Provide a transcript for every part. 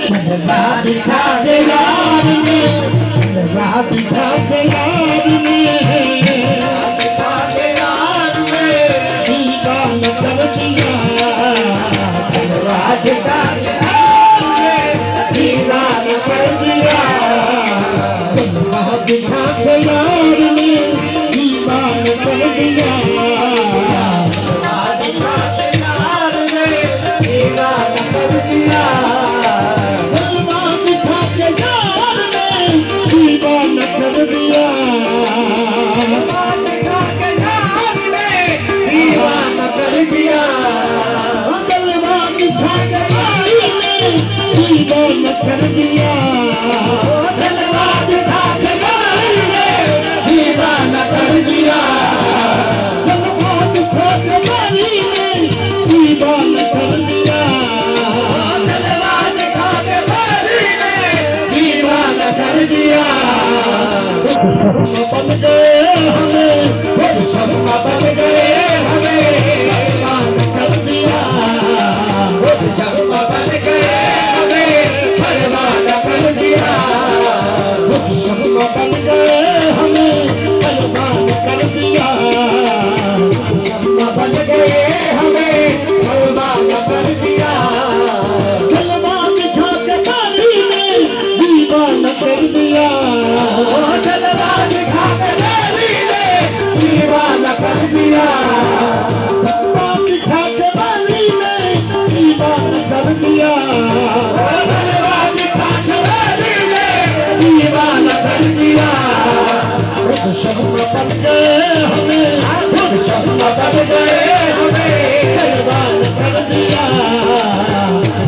जलवा दिखा दे यार ने, जलवा दिखा दे यार ने, दिखा दे यार ने, दीवाना कर दिया। जलवा दिखा दे यार ने, दीवाना कर दिया। जलवा दिखा दे यार ने, दीवाना कर दिया। जलवा दिखा दे यार ने, दीवाना कर दिया। जलवा दिखा दे यार ने, दीवाना कर दिया। जलवा दिखा दे यार ने, दीवाना कर दिया। जलवा दिखा दे यार ने, दीवाना कर दिया। जलवा दिखा दे यार ने, दीवाना कर दिया। जलवा दिखा दे यार ने, दीवाना कर दिया। जलवा दिखा दे यार ने, दीवाना कर दिया। शर्मा बन गए हमें, शर्मा बन गए हमें, दीवाना कर दिया। शर्मा बन गए हमें, परवाना कर दिया। शर्मा बन गए हमें, परवाना कर दिया। शर्मा बन गए हमें, परवाना कर दिया। जलवा दिखा के बारी में, दीवाना कर दिया। जलवा दिखा के बारी में, दीवाना कर दिया। जलवा दिखा के बारी में, दीवाना कर दिया। जलवा दिखा के बारी में, दीवाना कर दिया। शर्मा बन गए हमें, शर्मा बन गए हमें, परवाना कर दिया।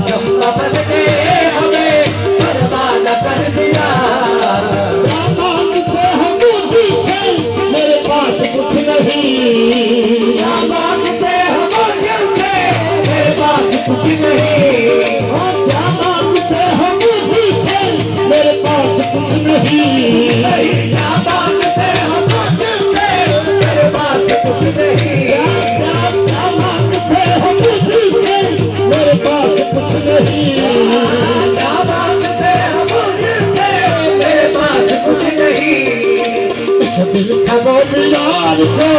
शर्मा बन गए हमें, परवाना कर दिया। क्या मांगते हो मुझी से, मेरे पास कुछ नहीं। क्या मांगते हो मुझे से, मेरे पास कुछ नहीं। क्या मांगते हो मुझी से, मेरे पास कुछ नहीं। क्या मांगते हो मुझे से, मेरे पास कुछ नहीं। क्या मांगते हो मुझे से, मेरे पास कुछ नहीं। क्या मांगते हो मुझे से, मेरे पास कुछ नहीं। एक दिल था वो यार को,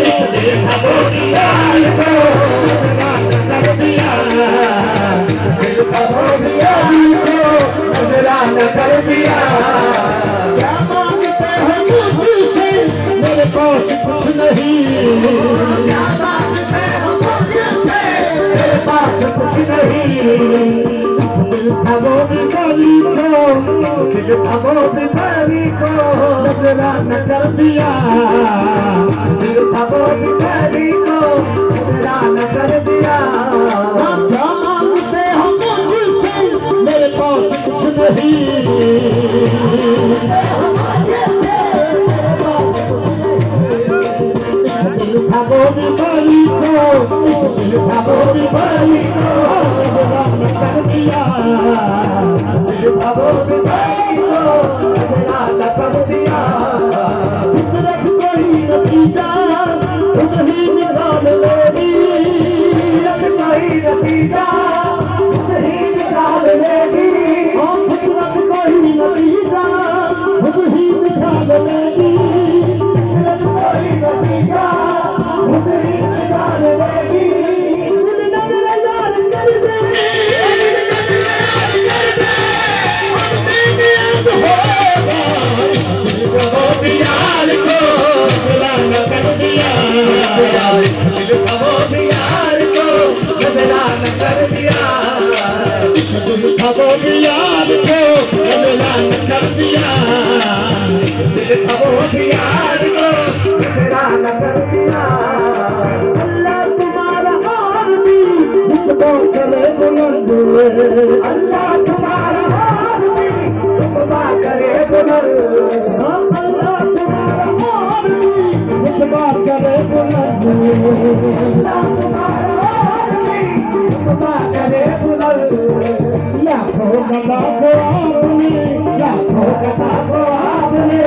एक दिल था वो यार को, नजराना कर दिया। दिल था वो यार को, नजराना कर दिया। क्या मांगते हो मुझसे, मेरे पास कुछ नहीं। क्या मांगते हो मुझसे, मेरे पास कुछ नहीं। दिल था वो बीमारी को, दिल था वो बीमारी को, नजराना कर दिया। दिल था वो बीमारी को, नजराना कर दिया। क्या मांगते हो मुझसे, मेरे पास कुछ नहीं। दिल था वो बीमारी को, दिल था वो बीमारी को, नजराना कर दिया। दिल था वो बीमारी को, नजराना कर दिया। फितरत कोई नतीजा, खुद ही निकाल लेगी। कोई नतीजा, खुद ही निकाल लेगी। फितरत कोई नतीजा, खुद ही निकाल लेगी। फितरत कोई नतीजा, खुद ही निकाल लेगी। दिल नजर कर दे, यार को नजराना कर दिया। दिल का वो यार को नजराना कर दिया। दिल का वो यार को नजराना कर दिया। दिल का वो यार को नजराना कर दिया। अल्लाह तुम्हारा और भी तुमको करे बुलंद। अल्लाह तुम्हारा और भी तुमको करे बुलंद। अल्लाह तुम्हारा और भी तुमको करे बुलंद। अल्लाह तुम्हारा और भी तुमको करे बुलंद। लाखों गदा को आपने, लाखों गदा को आपने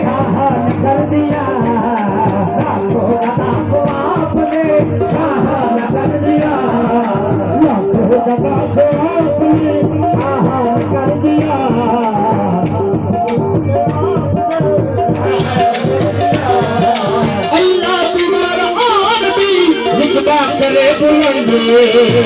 शाहान कर दिया। लाखों गदा को आपने शाहान कर दिया। लाखों गदा को आपने शाहान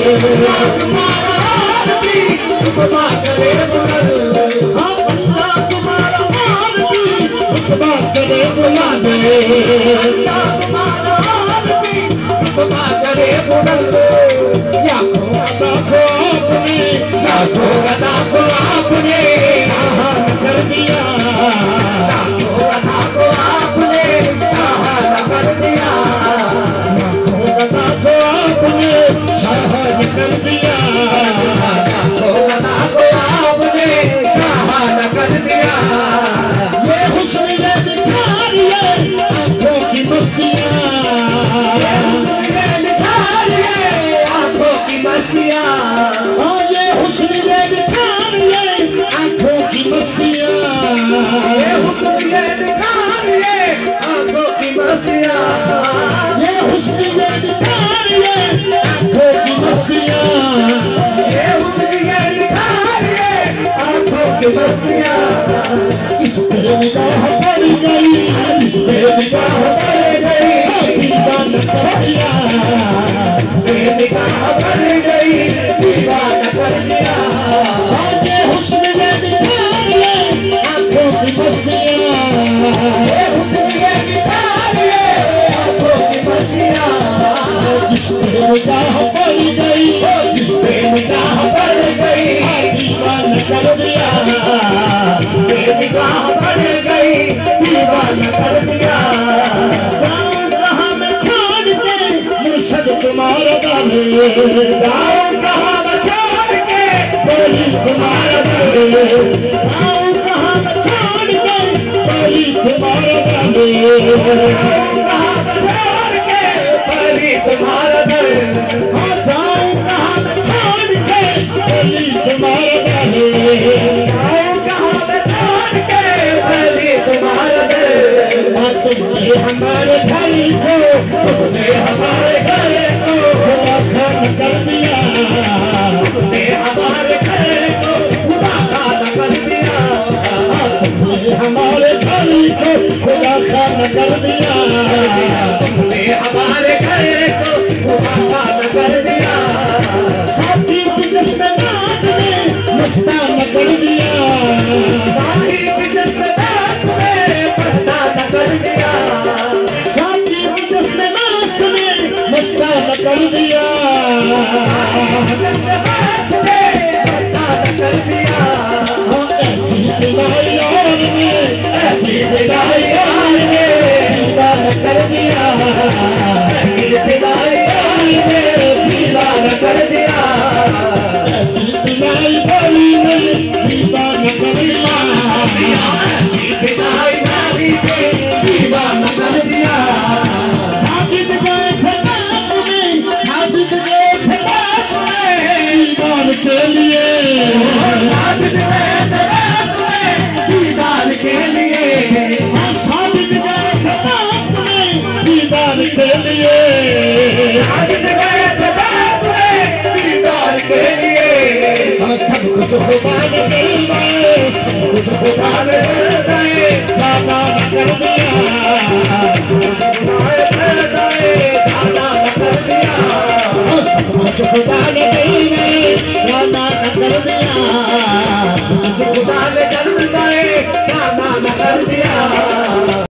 तुम्हारा आरती रुतबा करे बुलंद हाँ अल्लाह तुम्हारा आरती रुतबा करे बुलंद अल्लाह तुम्हारा आरती रुतबा करे बुलंद लाखों अदा को आपने लाखों अदा को आपने शाहान कर दिया लाखों अदा को आपने शाहान कर दिया लाखों अदा को आपने शाहान कर दिया लाखों अदा को आपने शाहान कर दिया ये हुस्न ये दिखारिए आंखों की मस्तियाँ ये हुस्न ये दिखारिए आंखों की मस्तियाँ हाँ ये हुस्न ये दिखारिए आंखों की मस्तियाँ ये हुस्न ये दिखारिए आंखों की मस्तियाँ ये हुस्न ये दिखारिए आंखों की मस्तियाँ ये हुस्न ये दिखारिए आंखों की मस्तियाँ जिस पे निगाह पड़ गई जिस पे निगाह पड़ गई दीवाना कर दिया जिस पे निगाह पड़ गई दीवाना कर दिया ये हुस्न ये दिखारिए आंखों की मस्तियाँ ये हुस्न ये दिखारिए आंखों की मस्तियाँ जिस पे निगाह पड़ गई जिस पे निगाह पड़ गई दीवाना कर दिया जिस पे निगाह पड़ गई दीवाना कर दिया जाऊं कहाँ मैं छोड़ के मुर्शद तुम्हारा गाने जाऊं कहाँ मैं छोड़ के बोली तुम्हारा गाने जाऊं कहाँ मैं छोड़ के बोली तुम्हारा गाने जाऊं कहाँ मैं छोड़ के बोली तुम्हारा गाने हाँ जाऊं कहाँ मैं छोड़ के बोली तुम्हारा गाने जाऊं कहाँ मैं छोड़ के बोली तुम्हारा गाने तुमने हमारे घर को तुमने हमारे घर को खुदा खाना कर दिया तुमने हमारे घर को खुदा खाना कर दिया तुमने हमारे घर को खुदा खाना कर दिया तुमने हमारे घर को खुदा खाना कर दिया साथी की जिसमें नाच ने मस्ताना कर दिया साथी की जिसमें नाच ने मस्ताना कर दिया साथी की जिसमें नाच ने मस्ताना कर दिया मस्ताना कर दिया हाँ ऐसी बिलाई यार ने ऐसी बिलाई यार ने दीवाना कर दिया ऐसी बिलाई यार ने दीवाना कर दिया ऐसी बिलाई वाली ने दीवाना कर दिया ऐसी बिलाई वाली ने दीवाना कर दिया साजिद गए थे नाच में साजिद गए थे नाच में दीवार के लिए साजिद गए थे नाच में दीवार के लिए हाँ साजिद गए थे नाच में दीवार के लिए साजिद गए थे नाच में दीवार के लिए हाँ सब कुछ खुदा ने कर दिया सब कुछ खुदा ने कर दिया जाना न कर दिया जाना न कर दिया सब कुछ खुदा ने जाना न कर दिया खुदा ने कर दिया जाना न कर दिया